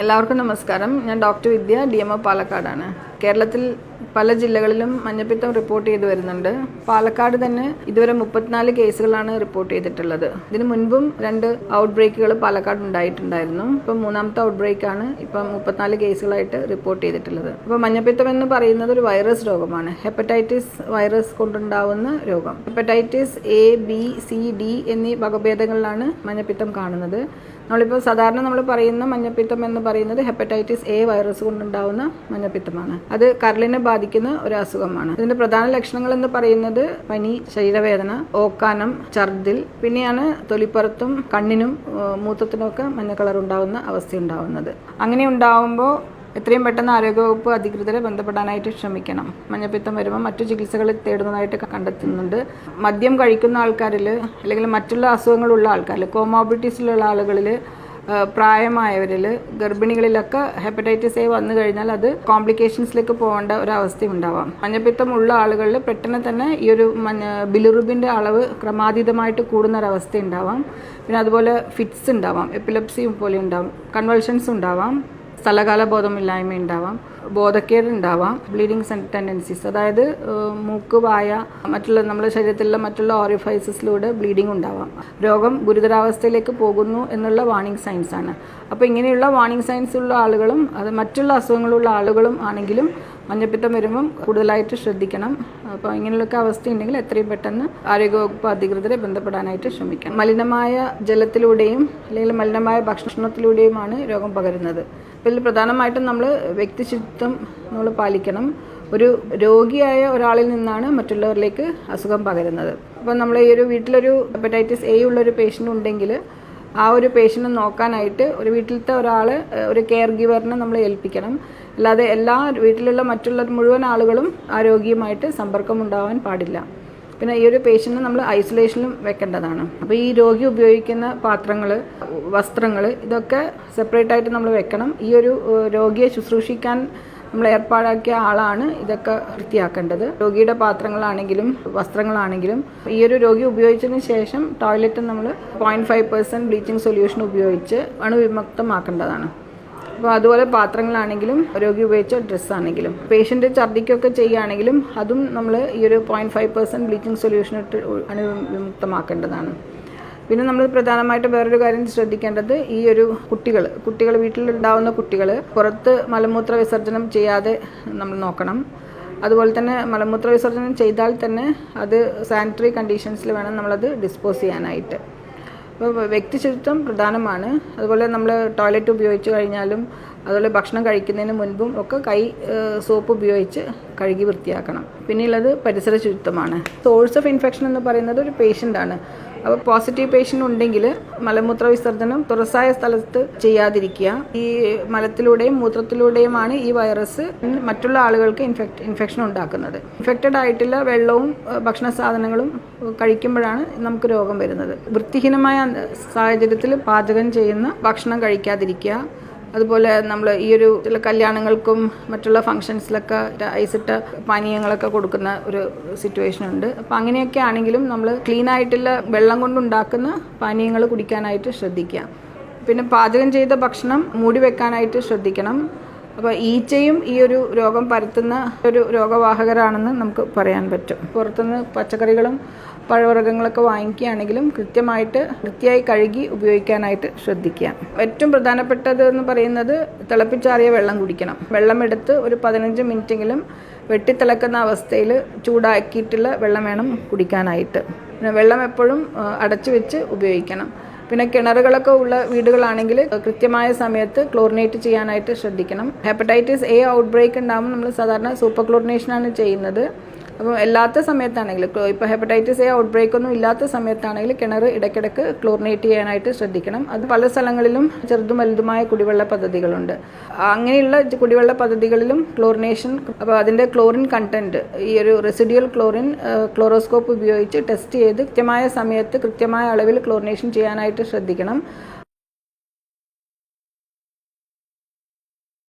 എല്ലാവർക്കും നമസ്കാരം. ഞാൻ ഡോക്ടർ വിദ്യ, DMO പാലക്കാടാണ്. കേരളത്തിൽ പല ജില്ലകളിലും മഞ്ഞപ്പിത്തം റിപ്പോർട്ട് ചെയ്തു വരുന്നുണ്ട്. പാലക്കാട് തന്നെ ഇതുവരെ 34 കേസുകളാണ് റിപ്പോർട്ട് ചെയ്തിട്ടുള്ളത്. ഇതിനു മുൻപും 2 ഔട്ട് ബ്രേക്കുകൾ പാലക്കാട് ഉണ്ടായിട്ടുണ്ടായിരുന്നു. ഇപ്പം 3ാമത്തെ ഔട്ട് ബ്രേക്കാണ് ഇപ്പം 34 കേസുകളായിട്ട് റിപ്പോർട്ട് ചെയ്തിട്ടുള്ളത്. അപ്പോൾ മഞ്ഞപ്പിത്തം എന്ന് പറയുന്നത് ഒരു വൈറസ് രോഗമാണ്. ഹെപ്പറ്റൈറ്റിസ് വൈറസ് കൊണ്ടുണ്ടാവുന്ന രോഗം. Hepatitis A, B, C, D എന്നീ വകഭേദങ്ങളിലാണ് മഞ്ഞപ്പിത്തം കാണുന്നത്. നമ്മളിപ്പോൾ സാധാരണ നമ്മൾ പറയുന്ന മഞ്ഞപ്പിത്തം എന്ന് പറയുന്നത് ഹെപ്പറ്റൈറ്റിസ് A വൈറസ് കൊണ്ടുണ്ടാവുന്ന മഞ്ഞപ്പിത്തമാണ്. അത് കരളിനെ ബാധിക്കുന്ന ഒരു അസുഖമാണ്. ഇതിന്റെ പ്രധാന ലക്ഷണങ്ങൾ എന്ന് പറയുന്നത് പനി, ശരീരവേദന, ഓക്കാനം, ഛർദിൽ, പിന്നെയാണ് തൊലിപ്പുറത്തും കണ്ണിനും മൂത്രത്തിനും ഒക്കെ മഞ്ഞ കളർ ഉണ്ടാവുന്ന അവസ്ഥ ഉണ്ടാവുന്നത്. അങ്ങനെ ഉണ്ടാവുമ്പോൾ എത്രയും പെട്ടെന്ന് ആരോഗ്യവകുപ്പ് അധികൃതരെ ബന്ധപ്പെടാനായിട്ട് ശ്രമിക്കണം. മഞ്ഞപ്പിത്തം വരുമ്പോൾ മറ്റു ചികിത്സകൾ തേടുന്നതായിട്ട് കണ്ടെത്തുന്നുണ്ട്. മദ്യം കഴിക്കുന്ന ആൾക്കാരിൽ അല്ലെങ്കിൽ മറ്റുള്ള അസുഖങ്ങളുള്ള ആൾക്കാരിൽ, കോമോർബിഡിറ്റീസിലുള്ള ആളുകളിൽ, പ്രായമായവരിൽ, ഗർഭിണികളിലൊക്കെ ഹെപ്പറ്റൈറ്റിസ് A വന്നു കഴിഞ്ഞാൽ അത് കോംപ്ലിക്കേഷൻസിലേക്ക് പോകേണ്ട ഒരു അവസ്ഥ ഉണ്ടാവാം. മഞ്ഞപ്പിത്തം ഉള്ള ആളുകളിൽ പെട്ടെന്ന് തന്നെ ഈ ഒരു ബിലിറുബിൻ്റെ അളവ് ക്രമാതീതമായിട്ട് കൂടുന്ന ഒരവസ്ഥ ഉണ്ടാവാം. പിന്നെ അതുപോലെ ഫിറ്റ്സ് ഉണ്ടാവാം, എപ്പിലെപ്സി പോലെ ഉണ്ടാവാം, കൺവൾഷൻസ് ഉണ്ടാവാം, സ്ഥലകാല ബോധമില്ലായ്മ ഉണ്ടാവാം, ബോധക്കേട് ഉണ്ടാവാം, ബ്ലീഡിങ് ടെൻഡൻസീസ്, അതായത് മൂക്ക്, വായ, മറ്റുള്ള നമ്മുടെ ശരീരത്തിലുള്ള മറ്റുള്ള ഓറിഫൈസസിലൂടെ ബ്ലീഡിങ് ഉണ്ടാവാം. രോഗം ഗുരുതരാവസ്ഥയിലേക്ക് പോകുന്നു എന്നുള്ള വാർണിംഗ് സൈൻസ് ആണ്. അപ്പോൾ ഇങ്ങനെയുള്ള വാർണിംഗ് സൈൻസ് ഉള്ള ആളുകളും അത് മറ്റുള്ള അസുഖങ്ങളുള്ള ആളുകളും ആണെങ്കിലും മഞ്ഞപ്പിത്തം വരുമ്പം കൂടുതലായിട്ട് ശ്രദ്ധിക്കണം. അപ്പോൾ ഇങ്ങനെയുള്ളൊക്കെ അവസ്ഥയുണ്ടെങ്കിൽ എത്രയും പെട്ടെന്ന് ആരോഗ്യവകുപ്പ് അധികൃതരെ ബന്ധപ്പെടാനായിട്ട് ശ്രമിക്കണം. മലിനമായ ജലത്തിലൂടെയും അല്ലെങ്കിൽ മലിനമായ ഭക്ഷണത്തിലൂടെയുമാണ് രോഗം പകരുന്നത്. അപ്പോൾ ഇതിൽ പ്രധാനമായിട്ടും നമ്മൾ വ്യക്തിശുചിത്വം നമ്മൾ പാലിക്കണം. ഒരു രോഗിയായ ഒരാളിൽ നിന്നാണ് മറ്റുള്ളവരിലേക്ക് അസുഖം പകരുന്നത്. അപ്പോൾ നമ്മൾ ഈ ഒരു വീട്ടിലൊരു ഹെപ്പറ്റൈറ്റിസ് A ഉള്ളൊരു പേഷ്യൻ്റ് ഉണ്ടെങ്കിൽ ആ ഒരു പേഷ്യൻറ്റിനെ നോക്കാനായിട്ട് ഒരു വീട്ടിലത്തെ ഒരാൾ, ഒരു കെയർ ഗിവറിനെ നമ്മൾ ഏൽപ്പിക്കണം. അല്ലാതെ എല്ലാ വീട്ടിലുള്ള മറ്റുള്ള മുഴുവൻ ആളുകളും ആ രോഗിയുമായിട്ട് സമ്പർക്കം ഉണ്ടാവാൻ പാടില്ല. പിന്നെ ഈ ഒരു പേഷ്യൻറ്റിനെ നമ്മൾ ഐസൊലേഷനിലും വെക്കേണ്ടതാണ്. അപ്പോൾ ഈ രോഗി ഉപയോഗിക്കുന്ന പാത്രങ്ങൾ, വസ്ത്രങ്ങൾ, ഇതൊക്കെ സെപ്പറേറ്റ് ആയിട്ട് നമ്മൾ വെക്കണം. ഈ ഒരു രോഗിയെ ശുശ്രൂഷിക്കാൻ നമ്മൾ ഏർപ്പാടാക്കിയ ആളാണ് ഇതൊക്കെ വൃത്തിയാക്കേണ്ടത്. രോഗിയുടെ പാത്രങ്ങളാണെങ്കിലും വസ്ത്രങ്ങളാണെങ്കിലും ഈ ഒരു രോഗി ഉപയോഗിച്ചതിന് ശേഷം ടോയ്ലറ്റ് നമ്മൾ 0.5% ബ്ലീച്ചിങ് സൊല്യൂഷൻ ഉപയോഗിച്ച് അണുവിമുക്തമാക്കേണ്ടതാണ്. അപ്പോൾ അതുപോലെ പാത്രങ്ങളാണെങ്കിലും രോഗി ഉപയോഗിച്ച ഡ്രസ്സാണെങ്കിലും പേഷ്യൻ്റ് ഛർദ്ദിക്കൊക്കെ ചെയ്യുകയാണെങ്കിലും അതും നമ്മൾ ഈ ഒരു 0.5% ബ്ലീച്ചിങ് സൊല്യൂഷൻ ഇട്ട് അണുവിമുക്തമാക്കേണ്ടതാണ്. പിന്നെ നമ്മൾ പ്രധാനമായിട്ട് വേറൊരു കാര്യം ശ്രദ്ധിക്കേണ്ടത് ഈ ഒരു കുട്ടികൾ വീട്ടിലുണ്ടാവുന്ന കുട്ടികൾ പുറത്ത് മലമൂത്ര വിസർജനം ചെയ്യാതെ നമ്മൾ നോക്കണം. അതുപോലെ തന്നെ മലമൂത്ര വിസർജനം ചെയ്താൽ തന്നെ അത് സാനിറ്ററി കണ്ടീഷൻസിൽ വേണം നമ്മളത് ഡിസ്പോസ് ചെയ്യാനായിട്ട്. അപ്പോൾ വ്യക്തിശുചിത്വം പ്രധാനമാണ്. അതുപോലെ നമ്മൾ ടോയ്ലറ്റ് ഉപയോഗിച്ച് കഴിഞ്ഞാലും അതുപോലെ ഭക്ഷണം കഴിക്കുന്നതിന് മുൻപും ഒക്കെ കൈ സോപ്പ് ഉപയോഗിച്ച് കഴുകി വൃത്തിയാക്കണം. പിന്നെയുള്ളത് പരിസര ശുചിത്വമാണ്. സോഴ്സ് ഓഫ് ഇൻഫെക്ഷൻ എന്ന് പറയുന്നത് ഒരു പേഷ്യൻ്റാണ്. അപ്പോൾ പോസിറ്റീവ് പേഷ്യൻ്റ് ഉണ്ടെങ്കിൽ മലമൂത്ര വിസർജനം തുറസായ സ്ഥലത്ത് ചെയ്യാതിരിക്കുക. ഈ മലത്തിലൂടെയും മൂത്രത്തിലൂടെയുമാണ് ഈ വൈറസ് മറ്റുള്ള ആളുകൾക്ക് ഇൻഫെക്ഷൻ ഉണ്ടാക്കുന്നത്. ഇൻഫെക്റ്റഡ് ആയിട്ടുള്ള വെള്ളവും ഭക്ഷണ സാധനങ്ങളും കഴിക്കുമ്പോഴാണ് നമുക്ക് രോഗം വരുന്നത്. വൃത്തിഹീനമായ സാഹചര്യത്തിൽ പാചകം ചെയ്യുന്ന ഭക്ഷണം കഴിക്കാതിരിക്കുക. അതുപോലെ നമ്മൾ ഈ ഒരു ചില കല്യാണങ്ങൾക്കും മറ്റുള്ള ഫംഗ്ഷൻസിലൊക്കെ ഐസിട്ട പാനീയങ്ങളൊക്കെ കൊടുക്കുന്ന ഒരു സിറ്റുവേഷൻ ഉണ്ട്. അപ്പം അങ്ങനെയൊക്കെ ആണെങ്കിലും നമ്മൾ ക്ലീൻ ആയിട്ടുള്ള വെള്ളം കൊണ്ടുണ്ടാക്കുന്ന പാനീയങ്ങൾ കുടിക്കാനായിട്ട് ശ്രദ്ധിക്കുക. പിന്നെ പാചകം ചെയ്ത ഭക്ഷണം മൂടി വെക്കാനായിട്ട് ശ്രദ്ധിക്കണം. അപ്പോൾ ഈച്ചയും ഈ ഒരു രോഗം പരത്തുന്ന ഒരു രോഗവാഹകരാണെന്ന് നമുക്ക് പറയാൻ പറ്റും. പുറത്തുനിന്ന് പച്ചക്കറികളും പഴവർഗ്ഗങ്ങളൊക്കെ വാങ്ങിക്കുകയാണെങ്കിലും കൃത്യമായിട്ട് വൃത്തിയായി കഴുകി ഉപയോഗിക്കാനായിട്ട് ശ്രദ്ധിക്കുക. ഏറ്റവും പ്രധാനപ്പെട്ടത് എന്ന് പറയുന്നത് തിളപ്പിച്ചാറിയ വെള്ളം കുടിക്കണം. വെള്ളമെടുത്ത് ഒരു 15 മിനിറ്റെങ്കിലും വെട്ടിത്തിളക്കുന്ന അവസ്ഥയിൽ ചൂടാക്കിയിട്ടുള്ള വെള്ളം വേണം കുടിക്കാനായിട്ട്. പിന്നെ വെള്ളം എപ്പോഴും അടച്ചു വെച്ച് ഉപയോഗിക്കണം. പിന്നെ കിണറുകളൊക്കെ ഉള്ള വീടുകളാണെങ്കിൽ കൃത്യമായ സമയത്ത് ക്ലോറിനേറ്റ് ചെയ്യാനായിട്ട് ശ്രദ്ധിക്കണം. ഹെപ്പറ്റൈറ്റിസ് A ഔട്ട് ബ്രേക്ക് ഉണ്ടാകുമ്പോൾ നമ്മൾ സാധാരണ സൂപ്പർ ക്ലോറിനേഷനാണ് ചെയ്യുന്നത്. അപ്പോൾ എല്ലാത്ത സമയത്താണെങ്കിൽ ഇപ്പോൾ ഹെപ്പറ്റൈറ്റിസ് A ഔട്ട് ബ്രേക്ക് ഒന്നും ഇല്ലാത്ത സമയത്താണെങ്കിൽ കിണർ ഇടയ്ക്കിടയ്ക്ക് ക്ലോറിനേറ്റ് ചെയ്യാനായിട്ട് ശ്രദ്ധിക്കണം. അത് പല സ്ഥലങ്ങളിലും ചെറുതും വലുതുമായ കുടിവെള്ള പദ്ധതികളുണ്ട്. അങ്ങനെയുള്ള കുടിവെള്ള പദ്ധതികളിലും ക്ലോറിനേഷൻ, അപ്പോൾ അതിൻ്റെ ക്ലോറിൻ കണ്ടന്റ്, ഈ ഒരു റെസിഡ്യുവൽ ക്ലോറിൻ ക്ലോറോസ്കോപ്പ് ഉപയോഗിച്ച് ടെസ്റ്റ് ചെയ്ത് കൃത്യമായ സമയത്ത് കൃത്യമായ അളവിൽ ക്ലോറിനേഷൻ ചെയ്യാനായിട്ട് ശ്രദ്ധിക്കണം.